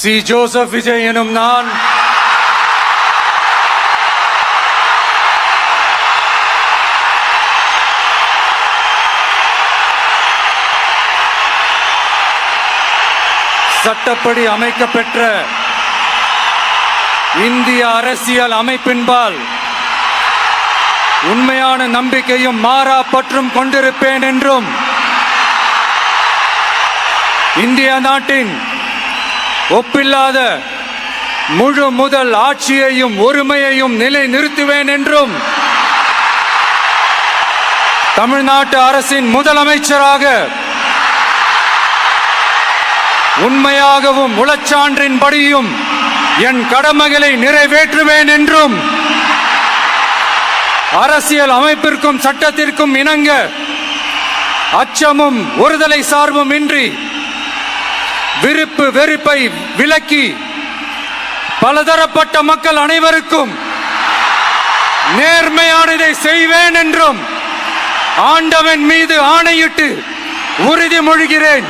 C. Joseph Vijay எனும் நான் சட்டப்படி அமைக்கப்பெற்ற இந்திய அரசியல் அமைப்பின்பால் உண்மையான நம்பிக்கையும் மாறா பற்றும் கொண்டிருப்பேன் என்றும் இந்திய நாட்டின் ஒப்பில்லாத முழு முதல் ஆட்சியையும் ஒருமையையும் நிலைநிறுத்துவேன் என்றும் தமிழ்நாட்டு அரசின் முதலமைச்சராக உண்மையாகவும் உளச்சான்றின்படியும் என் கடமைகளை நிறைவேற்றுவேன் என்றும் அரசியல் அமைப்பிற்கும் சட்டத்திற்கும் இணங்க அச்சமும் ஒருதலை சார்பும் இன்றி விருப்பு வெறுப்பை விலக்கி பலதரப்பட்ட மக்கள் அனைவருக்கும் நேர்மையானதை செய்வேன் என்றும் ஆண்டவன் மீது ஆணையிட்டு உறுதிமொழிகிறேன்.